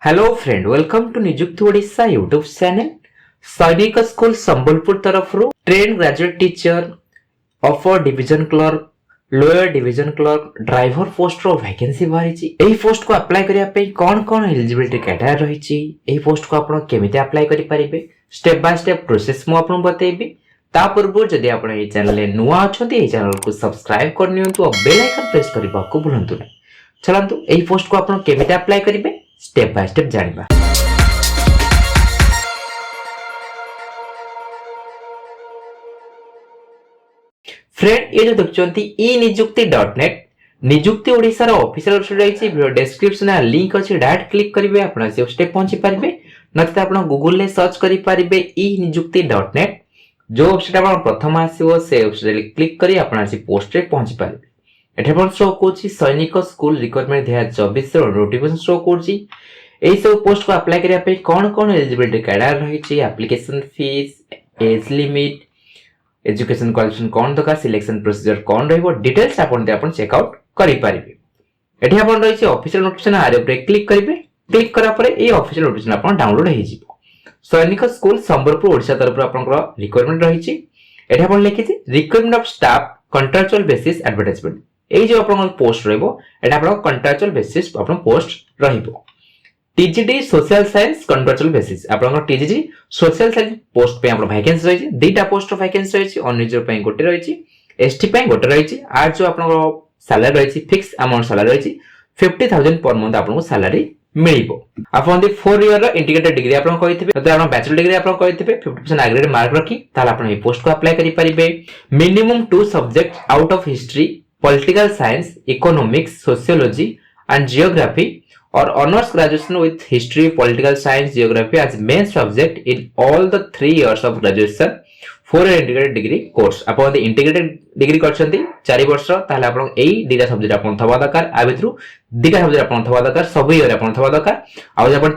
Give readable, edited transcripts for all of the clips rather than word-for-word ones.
Hello friend, welcome to Nijukti Odisha YouTube channel. Sainik school Sambalpur तरफ trained graduate teacher upper division clerk lower division clerk driver post रो vacancy बाहरी। एही post को apply करिया पे कौन कौन एलिजिबिलिटी क्राइटेरिया रही, एही पोस्ट को आपण केमिति अप्लाई करि परिबे स्टेप बाय स्टेप प्रोसेस मु आपन बतेबी। ता पूर्व जदि आपण ए चैनल नुआ अछंती ए चैनल को सब्सक्राइब कर नियंतु और बेल आइकन प्रेस करबा को भूलंतु नै। चलंतु एही पोस्ट को आपण केमिति अप्लाई करिबे स्टेप बाय स्टेप जानिबा। फ्रेंड, ये जो देखछंती ई निजुक्ति.net निजुक्ति ओडिसा रो ऑफिशियल वेबसाइट रही वीडियो डिस्क्रिप्शन में लिंक अछि, डायरेक्ट क्लिक करिवे आपण से स्टेप पहुंची परिबे। नते आपण गूगल ले सर्च करि परिबे ई निजुक्ति.net। जो वेबसाइट आपण प्रथम आसीबो से वेबसाइट क्लिक करी आपण से पोस्ट रे पहुंची परिबे। एठे पण शो कोची सैनिक स्कूल रिक्रूटमेंट 2024 रो नोटिफिकेशन शो कोची। एई सब पोस्ट को अप्लाई करिया पे कोन कोन एलिजिबिलिटी क्राइटेरिया रही छि, application fees, age limit, education qualification कोन दरकार, सिलेक्शन प्रोसीजर कोन रहबो, डिटेल्स आपण चेक आउट करि परिबे। एठी आपण रही छि ऑफिशियल नोटिफिकेशन आरे ऊपर क्लिक करिवे। क्लिक करा परे ए ऑफिशियल नोटिफिकेशन आपण डाउनलोड हेइ जिवो। सैनिक स्कूल संबलपुर ओडिशा तरफ आपनकर रिक्वायरमेंट रही छि। एठी आपण लिखि छि requirement of staff contractual basis advertisement. एई जो आपन पोस्ट रहबो एटा आपण कॉन्ट्रैक्चुअल बेसिस आपण पोस्ट रहबो। TGD social science contractual basis आपण टीजीडी सोशल साइंस पोस्ट पे आपण वैकेंसी रही छि। दुटा पोस्ट वैकेंसी रही छि, अनरिजर्व पे गोटे रही छि, एसटी पे गोटे रही छि। आर जो आपण सैलरी रही छि फिक्स अमाउंट सैलरी रही छि 50000 पर मंथ आपण सैलरी मिलिबो। आपण 4 ईयर रो इंटीग्रेटेड डिग्री आपण कहिथिबे, तो आपण बैचलर डिग्री आपण कहिथिबे 50% एग्रेड मार्क रखी ताला आपण ए पोस्ट को अप्लाई करि परिबे। Minimum 2 subject out of history, political science, economics, sociology and geography or honors graduation with history, political science, geography as main subject in all the 3 years of graduation for an integrated degree course। आपण integrated degree करछंती 4 वर्ष ताले आपण एई दुटा subject आपण थवा दरकार। आ भितरु दुटा subject आपण थवा दरकार, सब ईयर आपण थवा दरकार। आ जे आपण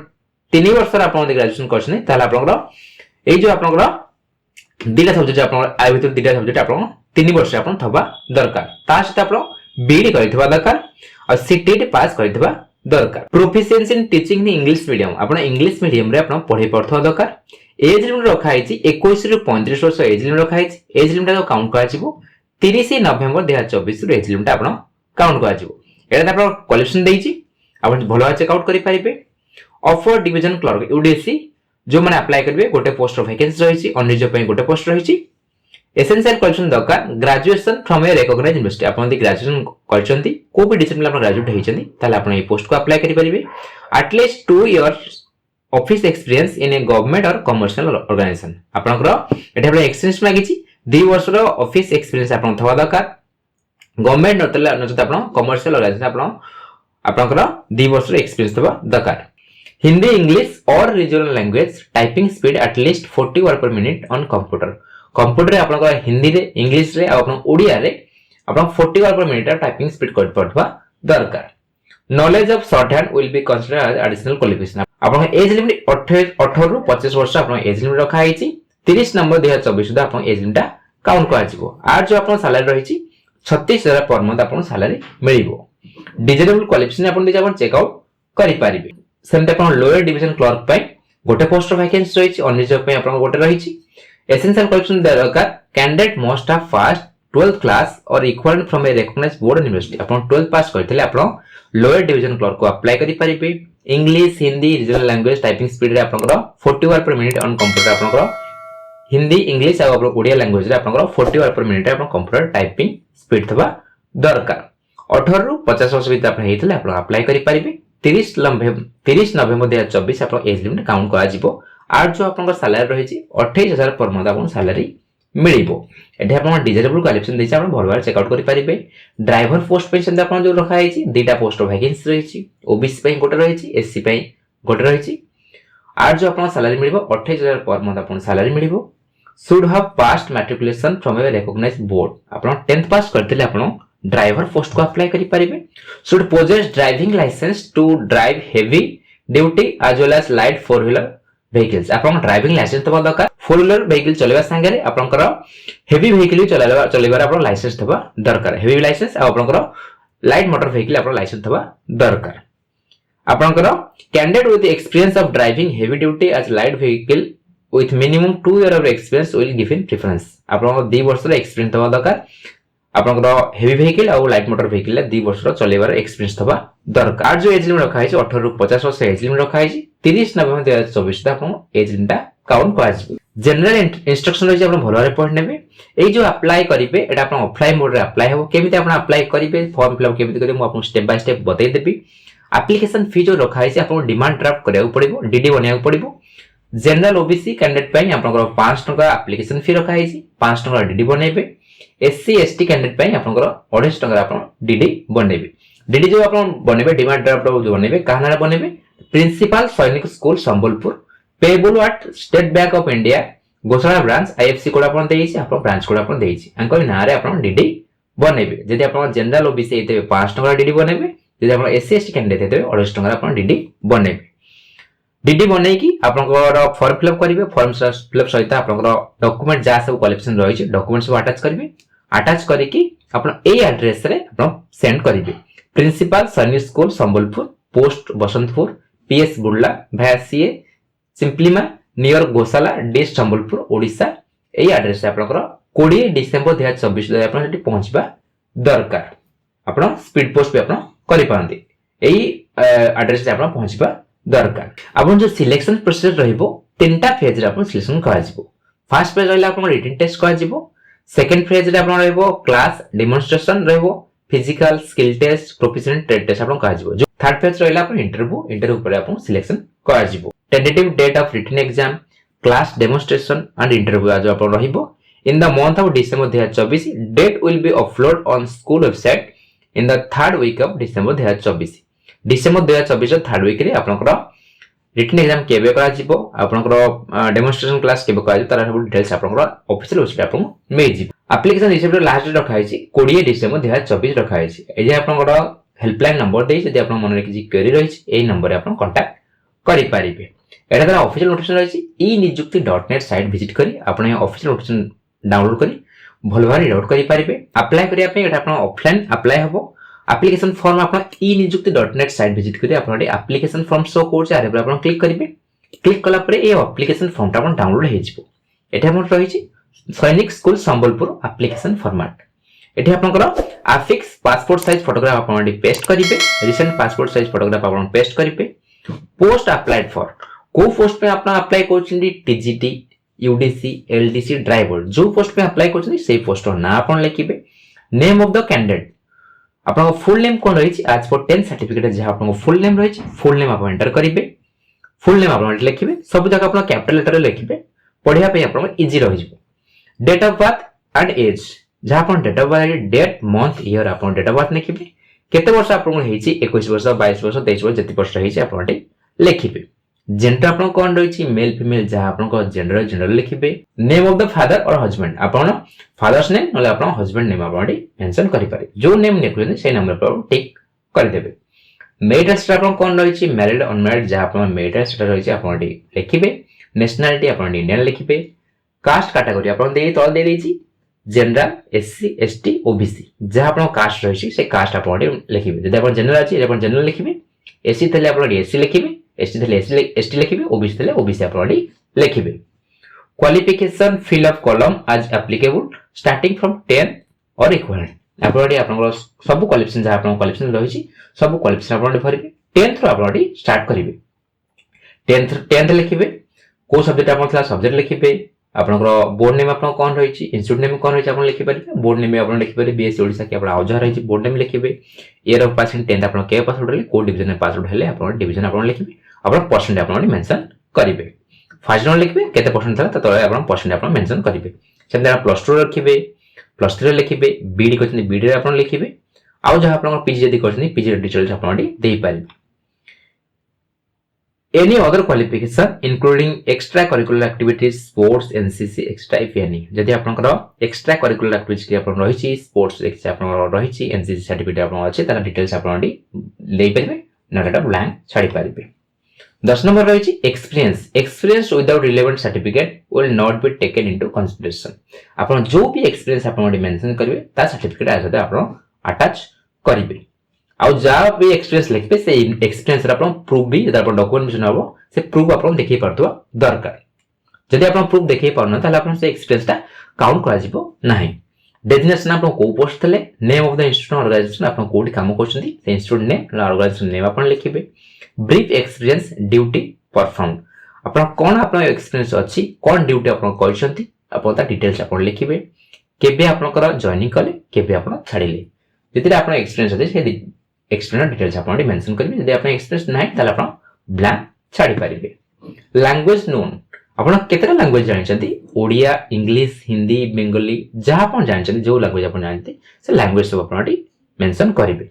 3 वर्ष आपण ग्रेजुएशन करछनी ताले आपण एई जो आपण दुटा सब्जेक्ट आपण आ भितरु दुटा सब्जेक्ट आपण 3 वर्ष आपण थवा दरकार। ता सहित आपण बीडी करिथवा दरकार और सीटीटी पास करिथवा दरकार। Proficiency in teaching in English medium आपण इंग्लिश मीडियम रे आपण पढै पड़थवा दरकार। एज लिमिट रखा है 21 रु 35 वर्ष एज लिमिट रखा है। एज लिमिट को काउंट करा जिवो 30 नवेम्बर 2024 रु एज लिमिट आपण काउंट करा जिवो। एटा आपण क्वालिफिकेशन देइछि, आपण भलो चेक आउट करि परिबे। अपर डिवीजन क्लर्क यूडीसी जो माने अप्लाई करबे गोटे पोस्ट वैकेंसी रहिछि, अनरिजर्व पे गोटे पोस्ट रहिछि। एसेंशियल क्वालिफिकेशन दरकार graduation from a recognised university. आपण दि ग्रेजुएशन करछंती को भी डिसिप्लिन आपण ग्रेजुएट हेइछंती ताले आपण ए पोस्ट को अप्लाई करि परिबे। At least 2 years office experience in a government और कमर्शियल ऑर्गेनाइजेशन। आपनकर एटा आपण एक्सपीरियंस मागिछि 2 वर्ष रो ऑफिस एक्सपीरियंस आपण थवा दरकार। गवर्नमेंट नतले नचत आपण कमर्शियल ऑर्गेनाइजेशन आपनकर 2 वर्ष रो एक्सपीरियंस थवा दरकार। हिंदी, इंग्लिश और regional language typing speed at least 40 word per minute on computer. Computer रे आपन हिंदी रे, इंग्लिश रे और ओडिया रे आपन 40 word per minute typing speed कर पड़वा दरकार। Knowledge of shorthand will be considered as additional qualification. आपन एज लिमिट 18 रु 25 वर्ष आपन एज लिमिट रखा है। 30 नवंबर 2024 सुधा आपन एज लिमिट काउंट करा जिवो। आर जो आपन सैलरी रही 36000 पर मंथ आपन सैलरी मिलिबो। डिजिटेबल क्वालिफिकेशन आपन दे आपन चेक आउट करि परिबे। सेमते आपन लोअर डिवीजन क्लर्क पे गोटे पोस्ट वैकेंसी रही, अनरिजर्व पे आपन गोटे रही। एसेंशियल क्वालिफिकेशन दरकार candidate must have passed 12th class और equivalent from a recognised board university. आपण 12th पास करथिले आपण लोअर डिवीजन क्लर्क को अप्लाई करि परिबे। English, Hindi, regional language typing speed रे आपनकर 40 word per minute on computer. आपनकर हिंदी, इंग्लिश और आपन ओडिया लैंग्वेज रे आपनकर 40 वर्ड पर मिनिट आपन कंप्यूटर टाइपिंग स्पीड थबा दरकार। 18 रु 50 वर्ष भीतर आपण हेइथिले आपण अप्लाई करि परिबे। 30 नवेम्बर 2024 आपण एज लिमिट काउंट करा जिवो। आर जो आपन सैलरी रही 28000 पर मंथ आपन सैलरी मिलिबो। एठी आपन डिजिटेबल क्वालिफिकेशन देछि आपन भरवार चेक आउट करि परिबे। ड्राइवर पोस्ट पे सेंद आपन जो रखा है दुटा पोस्ट वैकेंसी रही, ओबीसी पे गोटे रही, एससी पे गोटे रही। आर जो आपन सैलरी मिलिबो 28000 पर मंथ आपन सैलरी मिलिबो। Should have passed matriculation from a recognised board. आपन 10th पास करथिले आपन ड्राइवर पोस्ट को अप्लाई करि परिबे। Should possess driving licence to drive heavy duty as well as light 4 wheeler vehicles. आपन ड्राइविंग लाइसेंस तबा दरकार। 4 व्हीलर व्हीकल चलेबा संगे आपनकर हेवी व्हीकल चलेबार आपन लाइसेंस तबा दरकार। हेवी लाइसेंस आ आपनकर लाइट मोटर व्हीकल आपन लाइसेंस तबा दरकार। आपनकर candidate with experience of driving heavy duty as light vehicle with minimum 2 years of experience will given preference आपन 2 वर्ष रो एक्सपीरियंस थवा दरकार आपनकर हेवी व्हीकल और लाइट मोटर व्हीकल ले 2 वर्ष रो चलेबार एक्सपीरियंस थवा दरकार जो एज लिमिट रखा है 18 रु 50 वर्ष एज लिमिट रखा है 30 नवंबर 2024 तक आपन एज लिमिट काउंट कराजिबो जनरल इंस्ट्रक्शन रही आपन भलो रे पढ़ नेबे ए जो अप्लाई करिवे एटा आपन ऑफलाइन मोड रे अप्लाई हो केमिति आपन अप्लाई करिवे फॉर्म फिल अप केमिति करिवे मु आपन स्टेप बाय स्टेप बतै देबी एप्लीकेशन फी जो रखा है आपन डिमांड ड्राफ्ट करिया पड़िबो डीडी बनिया पड़िबो जनरल ओबीसी कैंडिडेट पई आपनकर 5 टका एप्लीकेशन फी रखा है 5 टका डीडी बनेबे एससी एसटी कैंडिडेट पई आपनकर 28 टका आपन डीडी बनेबे डीडी जो आपन बनेबे डिमांड ड्राफ्ट जो बनेबे कानारा बनेबे principal Sainik school Sambalpur payable eight state bank of India Gosala branch IFC code आपन देइछि आपन ब्रांच कोड आपन देइछि अंकर नारे आपन डीडी बनेबे जदि आपन जनरल ओबीसी हेते 5 टका डीडी बनेबे जदि आपन एससी एसटी कैंडिडेट हेते 28 टका आपन डीडी बनेबे डीडी बनै की आपनकर फॉर्म फिल अप करिवे फॉर्म फिल अप सहित आपनकर डॉक्यूमेंट जा सब कलेक्शन रही छै डॉक्यूमेंट सब अटैच करिवे अटैच करी की आपन ए एड्रेस रे आपन सेंड करिवे principal Sainik school Sambalpur post Basantpur PS Burla भासीए सिंपलीमा नियर गोसाला डिस्ट्रिक्ट संबलपुर ओडिशा ए एड्रेस रे आपनकर 20 डिसेंबर 2024 रे आपन सेठी पहुंचबा दरकार आपन स्पीड पोस्ट पे आपन करि पांती एई एड्रेस रे आपन पहुंचबा दरकार आपन जो सिलेक्शन प्रोसेस रहइबो तीनटा फेज रे आपन सिलेक्शन करा जिवो फर्स्ट फेज रहला आपन रिटन टेस्ट करा जिवो सेकंड फेज रे आपन रहइबो क्लास डेमोंस्ट्रेशन रहइबो physical skill test professional trade test आपन करा जिवो जो थर्ड फेज रहला आपन इंटरव्यू पर आपन सिलेक्शन करा जिवो tentative date of written exam class demonstration and interview आज अपन रहिबो in the month of December 2024 date will be upload on school website in the third week of December 2024 December 2024 third week रे आपनकर written exam केबे करा जिवो आपनकर demonstration class केबे करा जिवो तारा सब डिटेल्स आपनकर ऑफिशियल वेबसाइट आपन मे जिवो एप्लीकेशन रिसीव लास्ट डेट रखा है 20 डिसेंबर 2024 रखा है ए जे आपनकर हेल्पलाइन नंबर दे जदि आपन मन रे किछि क्वेरी रही ए नंबर रे आपन कांटेक्ट करि पारिबे एटा तारा ऑफिशियल नोटिफिकेशन रही enijukti.net साइट विजिट करी आपन ऑफिशियल नोटिफिकेशन डाउनलोड करी भल भारी डाउनलोड करि पारिबे अप्लाई करिया पे एटा आपन ऑफलाइन अप्लाई हबो एप्लीकेशन फॉर्म आपन enijukti.net साइट विजिट करी आपन एप्लीकेशन फॉर्म शो कोड से आरे आपन क्लिक करिवे क्लिक कला परे ए एप्लीकेशन फॉर्म ता आपन डाउनलोड हे जिवो एटा हमर रही छि सैनिक स्कूल संबलपुर एप्लीकेशन फॉर्मेट एठी आपनकर अफिक्स पासपोर्ट साइज फोटोग्राफ आपन पेस्ट करिवे रिसेंट पासपोर्ट साइज फोटोग्राफ आपन पेस्ट करिवे पोस्ट अप्लाइड फॉर को पोस्ट पे आपन अप्लाई करछिन टीजीटी यूडीसी एलडीसी ड्राइवर जो पोस्ट पे अप्लाई करछिन सेही पोस्ट ना आपन लिखिबे नेम ऑफ द कैंडिडेट आपन फुल नेम कोन रही छि आज फॉर 10 सर्टिफिकेट जे आपन फुल नेम रही छि फुल नेम आपन एंटर करिवे फुल नेम आपन लिखिबे सब जगह आपन कैपिटल लेटर लिखिबे पढिया पे आपन इजी रहि जिवो date of birth and age जे आपन date of birth date month year आपन डेट ऑफ बर्थ लिखिबे केते वर्ष आपन हेछि 21 वर्ष 22 वर्ष 23 वर्ष जति वर्ष हेछि आपन लिखिबे जेंडर आपन कोन रही छि मेल फीमेल जे आपन को जेंडर लिखिबे नेम ऑफ द फादर और हस्बैंड आपन फादर्स नेम नले आपन हस्बैंड नेम आपन मेंशन करि पारे जो नेम लिखुनी से नंबर पर टिक कर देबे मैरिटल स्टेटस आपन कोन रही छि मैरिड अनमैरिड जे आपन मैरिटल स्टेटस रही छि आपन लिखिबे नेशनलिटी आपन इंडियन लिखिबे कास्ट कैटेगरी आपन देई तल दे छि जनरल एससी एसटी ओबीसी जे आपन कास्ट रही छि से कास्ट आपन लिखिबे जदि आपन जनरल अछि आपन जनरल लिखिबे एससी थले आपन एससी लिखिबे एसटी थले एसटी लिखिबे ओबीसी थले ओबीसी आपन लिखिबे qualification fill up column as applicable starting from 10 और इक्विवेलेंट आपन आपन सब क्वालिफिकेशन जे आपन क्वालिफिकेशन रही छि सब क्वालिफिकेशन आपन भरिबे 10th रो आपन स्टार्ट करिवे 10th लिखिबे को सब्जेक्ट आपन थला सब्जेक्ट लिखिबे आपनकर बोर्ड नेम आपन कोन रही छि इंस्टीट्यूट नेम कोन रही छि आपन लिखि परिबे बोर्ड नेम आपन लिखि परिबे बीएससी ओडिसा के आपन आउजा रही छि बोर्ड नेम लिखिबे ईयर ऑफ पासिंग 10th आपन के पास आउट हेले को डिवीजन में पास आउट हेले आपन डिवीजन आपन लिखिबे आपन परसेंट आपन मेंशन करिवे फर्स्ट राउंड लिखिबे केते परसेंट थला त तळे आपन परसेंट आपन मेंशन करिवे सेंदा प्लस 2 लिखिबे प्लस 3 लिखिबे बीडी करछन बीडी रे आपन लिखिबे आउ जहा आपन पीजी जदी करछन पीजी डिटेल्स आपन देई पारिबे any other qualification including extra curricular activities sports ncc extra if any जदि आपनकर extra curricular activities के आपन रही छि sports एक्स आपन रही छि ncc सर्टिफिकेट आपन अछि तार डिटेल्स आपन लेई परिबे नरेटा ब्लैंक छाडी परिबे 10 नंबर रही छि experience without relevant certificate will not be taken into consideration आपन जो भी experience आपन मेंशन करिवे ता सर्टिफिकेट आजते आपन अटैच करिवे आउ जहाँ भी एक्सपीरियंस लिखिबे से एक्सपीरियंस रा आपण प्रूफ भी जब आपण डॉक्यूमेंटेशन हबो से प्रूफ आपण देखि परतवा दरकार जदि आपण प्रूफ देखि परन ताले आपण से एक्सपीरियंस ता काउंट करा जिवो नाही डेजिग्नेशन आपण को पोस्ट थले name of the institution organisation आपण कोठी काम करछन्ती से इंस्टीट्यूट नेम ऑर्गेनाइजेशन नेम आपण लिखिबे ब्रीफ एक्सपीरियंस ड्यूटी परफॉर्म आपण कोन आपण एक्सपीरियंस अछि कोन ड्यूटी आपण करछन्ती आपण ता डिटेल्स आपण लिखिबे केबे आपण कर जॉइनिंग कले केबे आपण छाडिले जति आपण एक्सपीरियंस अछि से एक्सटर्नल डिटेल्स आपण मेंशन करिवे जदि आपण एक्सपीरियंस नाही ताले आपण ब्लैंक छाडी परिबे लैंग्वेज नोन आपण केतेरा लैंग्वेज जानिछन्ती ओडिया इंग्लिश हिंदी बेंगली जहा आपण जानिछन्ती जो लैंग्वेज आपण जानते से लैंग्वेज सब आपण मेंशन करिवे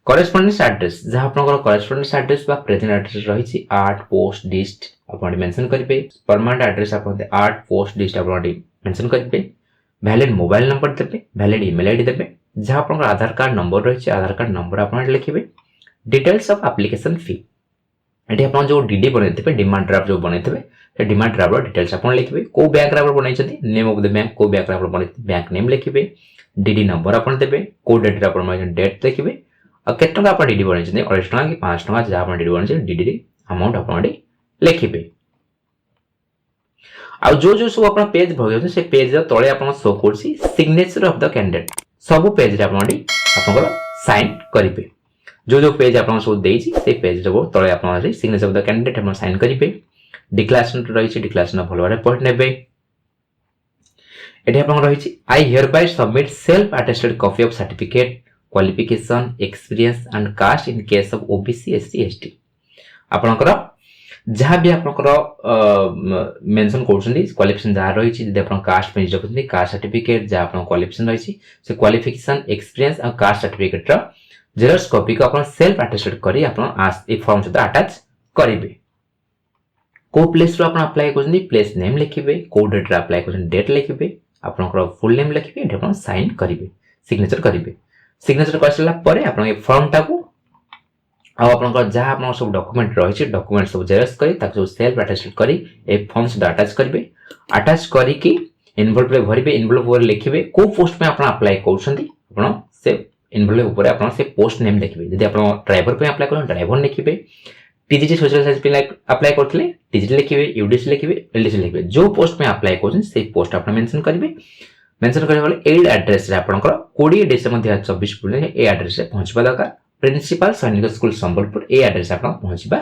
करेस्पोंडेंस एड्रेस जहा आपण करेस्पोंडेंस एड्रेस बा प्रेजेंट एड्रेस रहिछि आर्ट पोस्ट लिस्ट आपण मेंशन करिवे परमानेंट एड्रेस आपण आर्ट पोस्ट लिस्ट आपण मेंशन करिवे वैलिड मोबाइल नंबर देबे वैलिड ईमेल आईडी देबे जहाँ आपन आधार कार्ड नंबर रही आधार कार्ड नंबर आप लिखे डिटेल्स ऑफ एप्लिकेशन फी ये आप जो डीडी बनते डिमांड ड्राफ्ट जो बनते डिमांड ड्राफ्ट डिटेल्स आप लिखे को बैंक बनाई नेम ऑफ द बैंक को बैंक बैंक नेम लिखे डीडी नंबर आप देते को डेट डेट लिखे और केत आप डीडी बनाई 28 टका कि 5 टका जहाँ डीडी बनाई डीडी अमाउंट आप लिखे आ जो सब आप पेज भगे से पेज तले आप शो कर सिग्नेचर ऑफ द कैंडिडेट सब पेज रे आपन साइन करिवे जो पेज आपन सब देछि से पेज रे तळे आपन सिग्नेचर ऑफ द कैंडिडेट आपन साइन करिवे डिक्लेरेशन रहिछि डिक्लेरेशन भलो भाबे पढ नेबे एठी आपन रहिछि I hereby submit self attested copy of certificate qualification experience and caste in case of OBC SC ST आपनकर जहाँ भी आपनकर मेंशन करछन्ती क्वालिफिकेशन जहाँ रहिछि जदि आपन कास्ट पे जपथि कास्ट सर्टिफिकेट जहाँ आपन क्वालिफिकेशन रहिछि से क्वालिफिकेशन एक्सपीरियंस और कास्ट सर्टिफिकेट रा जेरॉक्स कॉपी को आपन सेल्फ अटेस्टेड करी आपन ए फॉर्म से अटैच करिवे को प्लेस रो आपन अप्लाई करछन्ती प्लेस नेम लिखिबे को डेट रा अप्लाई करछन्ती डेट लिखिबे आपनकर फुल नेम लिखिबे एठी आपन साइन करिवे सिग्नेचर करसला परे आपन ए फॉर्म टाको आ आपन जहाँ आपन सब डॉक्यूमेंट रहिछि डॉक्यूमेंट सब जेरॉक्स करी ताको सेल्फ अटेस्टेड करी ए फॉर्म से अटैच करिवे अटैच करी कि एनवेलप रे भरिबे एनवेलप वर लिखिबे को पोस्ट में आपन अप्लाई करछन्ती आपन से एनवेलप ऊपर आपन से पोस्ट नेम लिखिबे जदि आपन ड्राइवर पे अप्लाई करन ड्राइवर लिखिबे टीजीटी सोशल साइंस पे अप्लाई करथले टीजीटी लिखिबे यूडीसी लिखिबे एलडीसी लिखिबे जो पोस्ट में अप्लाई करछन से पोस्ट आपन मेंशन करिवे मेंशन करे वाले ए एड्रेस रे आपनकर 20 डिसेंबर 2024 पुले ए एड्रेस रे पहुंचबा दरकार प्रिंसिपल सैनिक स्कूल संबलपुर ए एड्रेस आपन पहुंचबा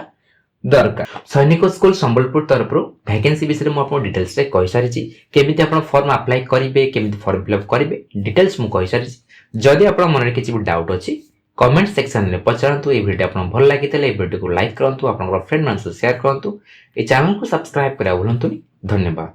दरकार सैनिक स्कूल संबलपुर तरफ वैकेंसी विषय में आपन डिटेल्स रे कहि सारिछि केमिति आपन फॉर्म अप्लाई करिवे केमिति फॉर्म फिल अप करिवे डिटेल्स मु कहि सारिछि जदि आपन मन रे किछि भी डाउट अछि कमेंट सेक्शन रे पचारंतु ए वीडियो आपन भल लागितले ए वीडियो को लाइक करंतु आपन फ्रेंड मान से शेयर करंतु ए चैनल को सब्सक्राइब करा भूलंतुनी धन्यवाद।